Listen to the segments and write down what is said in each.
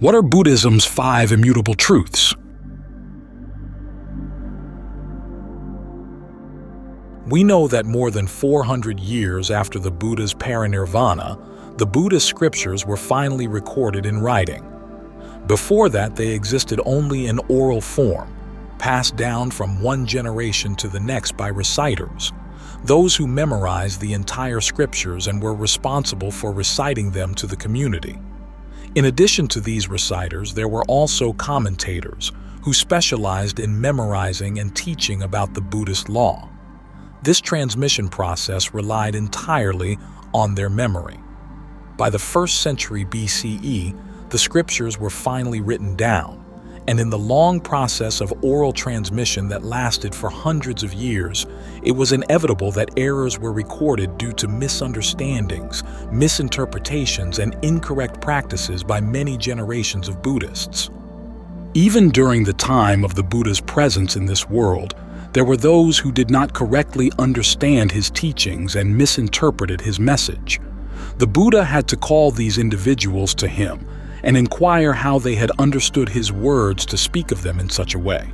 What are Buddhism's 5 immutable truths? We know that more than 400 years after the Buddha's parinirvana, the Buddhist scriptures were finally recorded in writing. Before that, they existed only in oral form, passed down from one generation to the next by reciters, those who memorized the entire scriptures and were responsible for reciting them to the community. In addition to these reciters, there were also commentators who specialized in memorizing and teaching about the Buddhist law. This transmission process relied entirely on their memory. By the 1st century BCE, the scriptures were finally written down, and in the long process of oral transmission that lasted for hundreds of years, it was inevitable that errors were recorded due to misunderstandings, misinterpretations, and incorrect practices by many generations of Buddhists. Even during the time of the Buddha's presence in this world, there were those who did not correctly understand his teachings and misinterpreted his message. The Buddha had to call these individuals to him and inquire how they had understood his words to speak of them in such a way.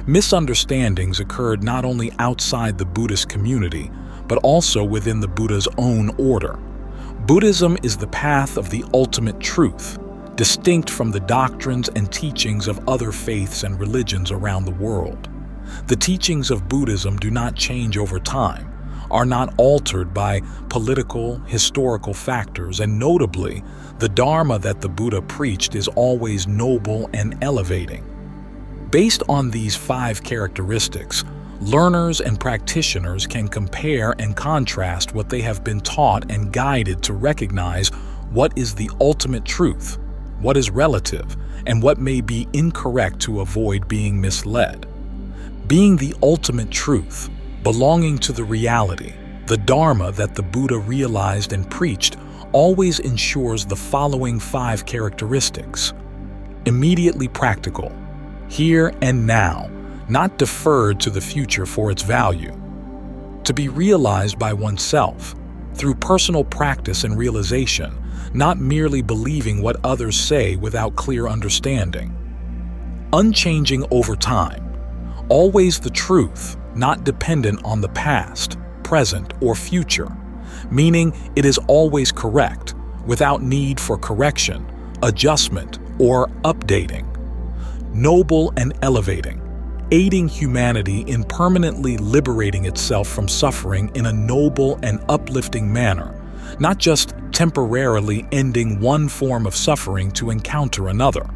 Misunderstandings occurred not only outside the Buddhist community, but also within the Buddha's own order. Buddhism is the path of the ultimate truth, distinct from the doctrines and teachings of other faiths and religions around the world. The teachings of Buddhism do not change over time, are not altered by political, historical factors, and notably, the Dharma that the Buddha preached is always noble and elevating. Based on these 5 characteristics, learners and practitioners can compare and contrast what they have been taught and guided to recognize what is the ultimate truth, what is relative, and what may be incorrect to avoid being misled. Being the ultimate truth, belonging to the reality, the Dharma that the Buddha realized and preached always ensures the following 5 characteristics. Immediately practical, here and now, not deferred to the future for its value. To be realized by oneself, through personal practice and realization, not merely believing what others say without clear understanding. Unchanging over time, always the truth, not dependent on the past, present, or future, meaning it is always correct, without need for correction, adjustment, or updating. Noble and elevating, aiding humanity in permanently liberating itself from suffering in a noble and uplifting manner, not just temporarily ending one form of suffering to encounter another.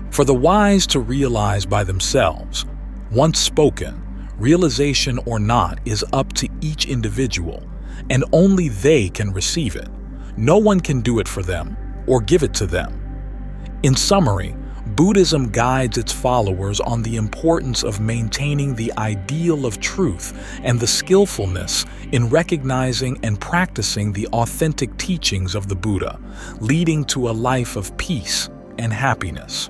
For the wise to realize by themselves, once spoken, realization or not is up to each individual, and only they can receive it. No one can do it for them or give it to them. In summary, Buddhism guides its followers on the importance of maintaining the ideal of truth and the skillfulness in recognizing and practicing the authentic teachings of the Buddha, leading to a life of peace and happiness.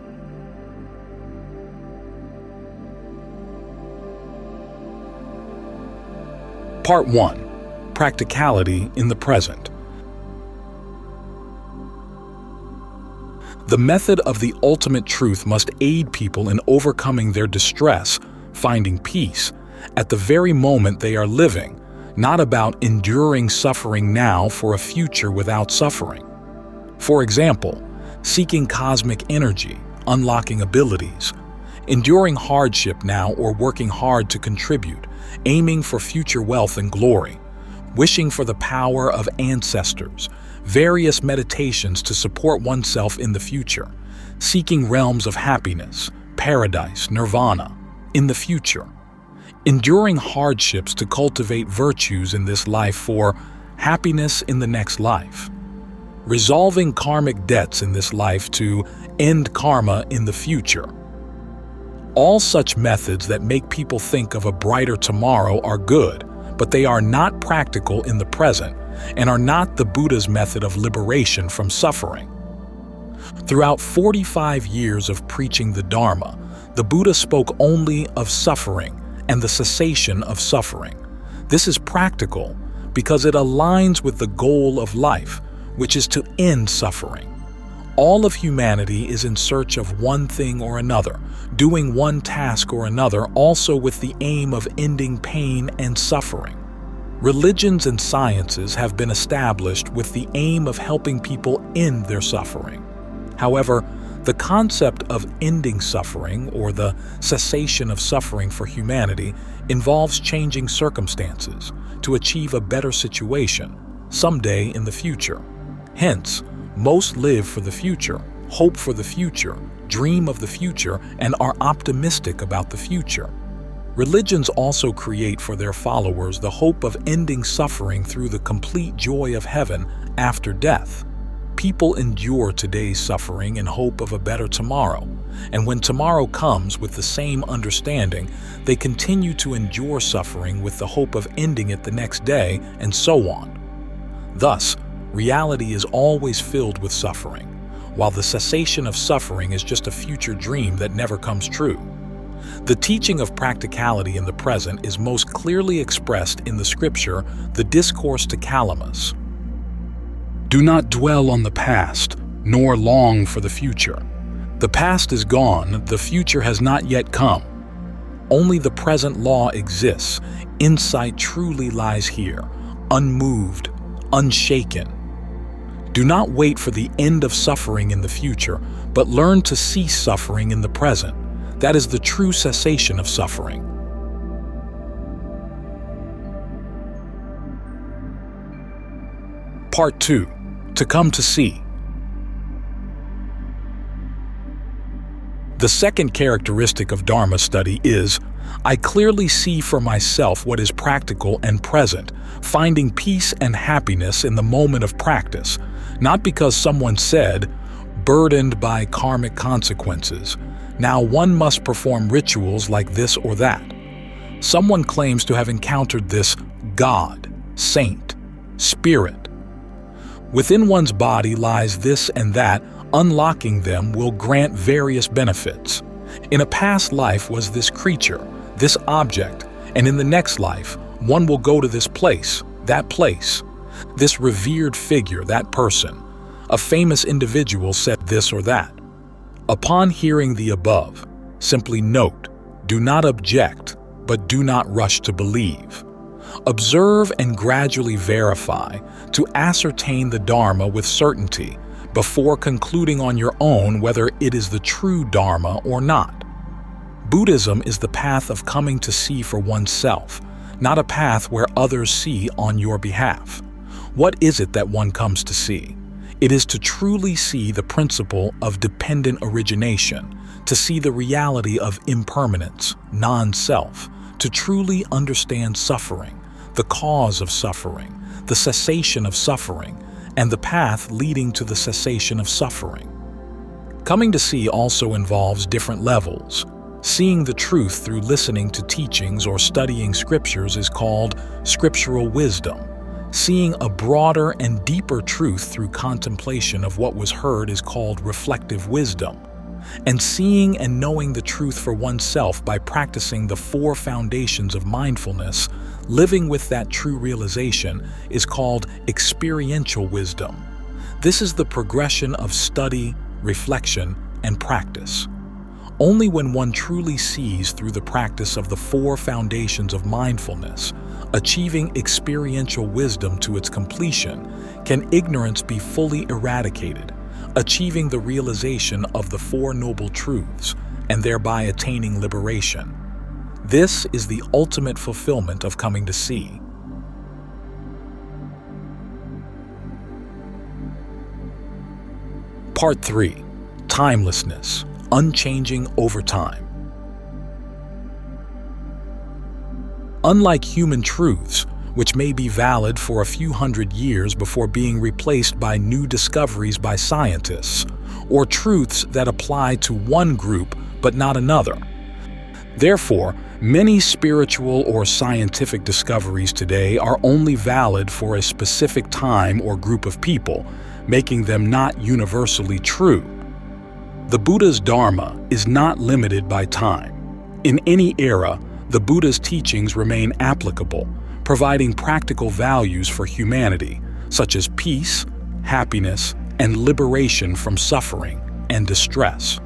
Part 1. Practicality in the present. The method of the ultimate truth must aid people in overcoming their distress, finding peace, at the very moment they are living, not about enduring suffering now for a future without suffering. For example, seeking cosmic energy, unlocking abilities, enduring hardship now or working hard to contribute, aiming for future wealth and glory, wishing for the power of ancestors, various meditations to support oneself in the future, seeking realms of happiness, paradise, nirvana, in the future, enduring hardships to cultivate virtues in this life for happiness in the next life, resolving karmic debts in this life to end karma in the future. All such methods that make people think of a brighter tomorrow are good, but they are not practical in the present and are not the Buddha's method of liberation from suffering. Throughout 45 years of preaching the Dharma, the Buddha spoke only of suffering and the cessation of suffering. This is practical because it aligns with the goal of life, which is to end suffering. All of humanity is in search of one thing or another, doing one task or another, also with the aim of ending pain and suffering. Religions and sciences have been established with the aim of helping people end their suffering. However, the concept of ending suffering, or the cessation of suffering for humanity, involves changing circumstances to achieve a better situation someday in the future. Hence, most live for the future, hope for the future, dream of the future, and are optimistic about the future. Religions also create for their followers the hope of ending suffering through the complete joy of heaven after death. People endure today's suffering in hope of a better tomorrow, and when tomorrow comes with the same understanding, they continue to endure suffering with the hope of ending it the next day, and so on. Thus, reality is always filled with suffering, while the cessation of suffering is just a future dream that never comes true. The teaching of practicality in the present is most clearly expressed in the scripture, the Discourse to Calamus. Do not dwell on the past, nor long for the future. The past is gone, the future has not yet come. Only the present law exists. Insight truly lies here, unmoved, unshaken. Do not wait for the end of suffering in the future, but learn to cease suffering in the present. That is the true cessation of suffering. Part 2. To come to see. The second characteristic of Dharma study is, I clearly see for myself what is practical and present, finding peace and happiness in the moment of practice, not because someone said, burdened by karmic consequences, now one must perform rituals like this or that. Someone claims to have encountered this God, saint, spirit. Within one's body lies this and that, unlocking them will grant various benefits. In a past life was this creature, this object, and in the next life, one will go to this place, this revered figure, that person. A famous individual said this or that. Upon hearing the above, simply note, do not object, but do not rush to believe. Observe and gradually verify to ascertain the Dharma with certainty before concluding on your own whether it is the true Dharma or not. Buddhism is the path of coming to see for oneself, not a path where others see on your behalf. What is it that one comes to see? It is to truly see the principle of dependent origination, to see the reality of impermanence, non-self, to truly understand suffering, the cause of suffering, the cessation of suffering, and the path leading to the cessation of suffering. Coming to see also involves different levels. Seeing the truth through listening to teachings or studying scriptures is called scriptural wisdom. Seeing a broader and deeper truth through contemplation of what was heard is called reflective wisdom. And seeing and knowing the truth for oneself by practicing the 4 foundations of mindfulness, living with that true realization, is called experiential wisdom. This is the progression of study, reflection, and practice. Only when one truly sees through the practice of the 4 foundations of mindfulness, achieving experiential wisdom to its completion, can ignorance be fully eradicated, achieving the realization of the 4 noble truths, and thereby attaining liberation. This is the ultimate fulfillment of coming to see. Part 3. Timelessness, unchanging over time. Unlike human truths, which may be valid for a few hundred years before being replaced by new discoveries by scientists, or truths that apply to one group but not another. Therefore, many spiritual or scientific discoveries today are only valid for a specific time or group of people, making them not universally true. The Buddha's Dharma is not limited by time. In any era, the Buddha's teachings remain applicable, providing practical values for humanity, such as peace, happiness, and liberation from suffering and distress.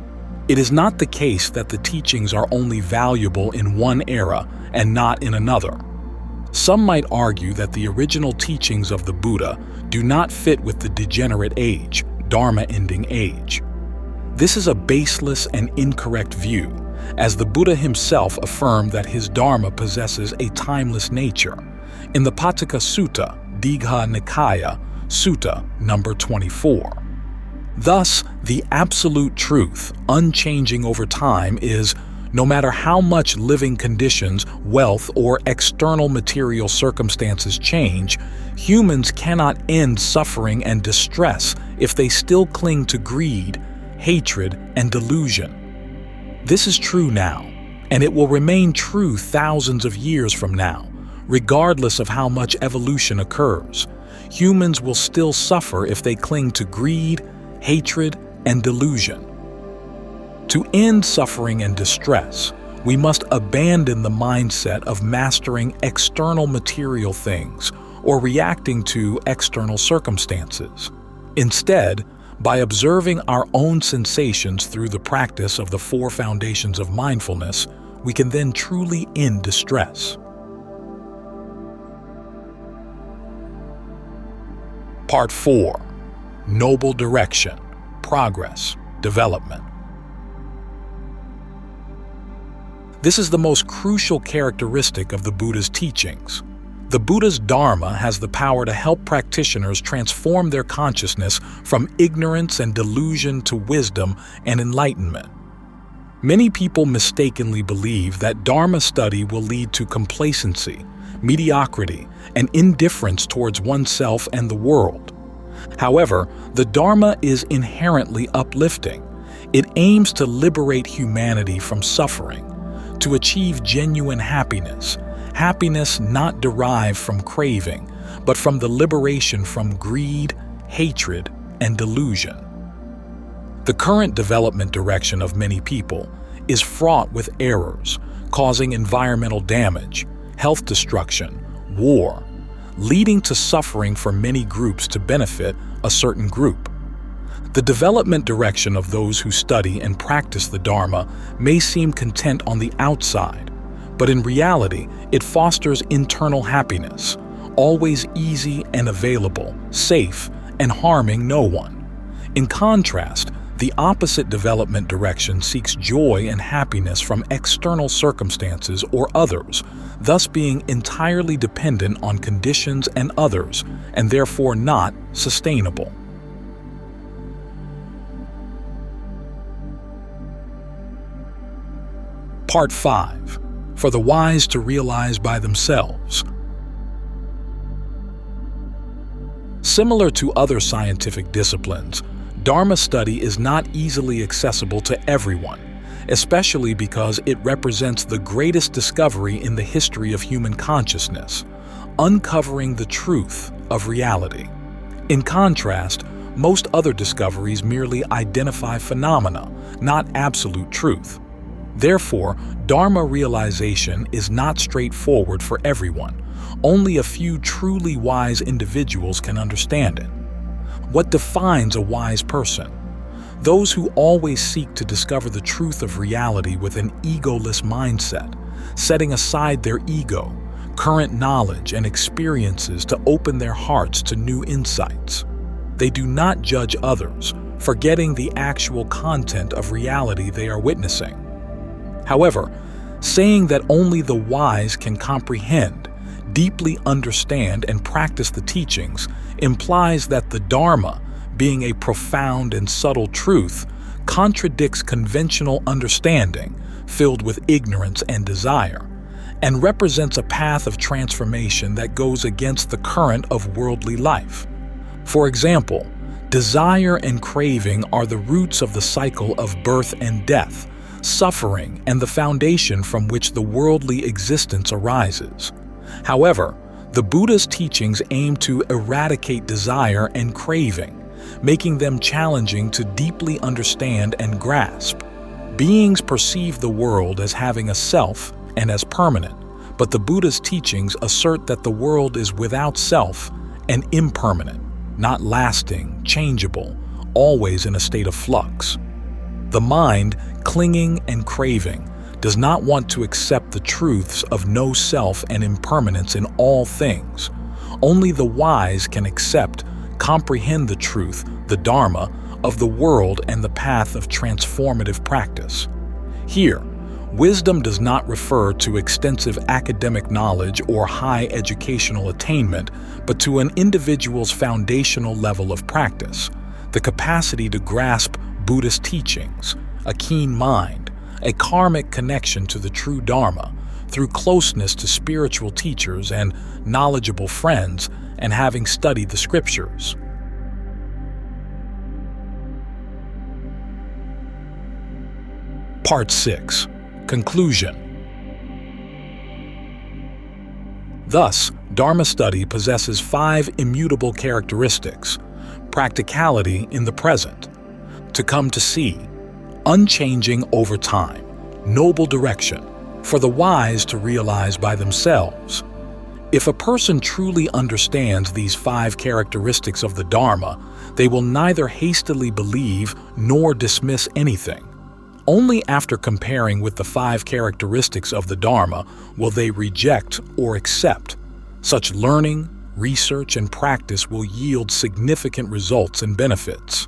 It is not the case that the teachings are only valuable in one era and not in another. Some might argue that the original teachings of the Buddha do not fit with the degenerate age, Dharma-ending age. This is a baseless and incorrect view, as the Buddha himself affirmed that his Dharma possesses a timeless nature. In the Pataka Sutta, Digha Nikaya, Sutta number 24. Thus, the absolute truth, unchanging over time, is no matter how much living conditions, wealth, or external material circumstances change, humans cannot end suffering and distress if they still cling to greed, hatred, and delusion. This is true now, and it will remain true thousands of years from now, regardless of how much evolution occurs. Humans will still suffer if they cling to greed, hatred, and delusion. To end suffering and distress, we must abandon the mindset of mastering external material things or reacting to external circumstances. Instead, by observing our own sensations through the practice of the 4 foundations of mindfulness, we can then truly end distress. Part 4. Noble Direction, Progress, Development. This is the most crucial characteristic of the Buddha's teachings. The Buddha's Dharma has the power to help practitioners transform their consciousness from ignorance and delusion to wisdom and enlightenment. Many people mistakenly believe that Dharma study will lead to complacency, mediocrity, and indifference towards oneself and the world. However, the Dharma is inherently uplifting. It aims to liberate humanity from suffering, to achieve genuine happiness, happiness not derived from craving, but from the liberation from greed, hatred, and delusion. The current development direction of many people is fraught with errors, causing environmental damage, health destruction, war, leading to suffering for many groups to benefit a certain group. The development direction of those who study and practice the Dharma may seem content on the outside, but in reality, it fosters internal happiness, always easy and available, safe, and harming no one. In contrast, the opposite development direction seeks joy and happiness from external circumstances or others, thus being entirely dependent on conditions and others, and therefore not sustainable. Part 5. For the wise to realize by themselves. Similar to other scientific disciplines, Dharma study is not easily accessible to everyone, especially because it represents the greatest discovery in the history of human consciousness, uncovering the truth of reality. In contrast, most other discoveries merely identify phenomena, not absolute truth. Therefore, Dharma realization is not straightforward for everyone. Only a few truly wise individuals can understand it. What defines a wise person? Those who always seek to discover the truth of reality with an egoless mindset, setting aside their ego, current knowledge, and experiences to open their hearts to new insights. They do not judge others, forgetting the actual content of reality they are witnessing. However, saying that only the wise can comprehend, deeply understand, and practice the teachings implies that the Dharma, being a profound and subtle truth, contradicts conventional understanding filled with ignorance and desire, and represents a path of transformation that goes against the current of worldly life. For example, desire and craving are the roots of the cycle of birth and death, suffering, and the foundation from which the worldly existence arises. However, the Buddha's teachings aim to eradicate desire and craving, making them challenging to deeply understand and grasp. Beings perceive the world as having a self and as permanent, but the Buddha's teachings assert that the world is without self and impermanent. not lasting, changeable, always in a state of flux. The mind, clinging and craving, does not want to accept the truths of no self and impermanence in all things. Only the wise can accept, comprehend the truth, the Dharma, of the world and the path of transformative practice. Here, wisdom does not refer to extensive academic knowledge or high educational attainment, but to an individual's foundational level of practice, the capacity to grasp Buddhist teachings, a keen mind, a karmic connection to the true Dharma, through closeness to spiritual teachers and knowledgeable friends, and having studied the scriptures. Part 6. Conclusion. Thus, Dharma study possesses 5 immutable characteristics: practicality in the present, to come to see, unchanging over time, noble direction, for the wise to realize by themselves. If a person truly understands these 5 characteristics of the Dharma, they will neither hastily believe nor dismiss anything. Only after comparing with the 5 characteristics of the Dharma will they reject or accept. Such learning, research, and practice will yield significant results and benefits.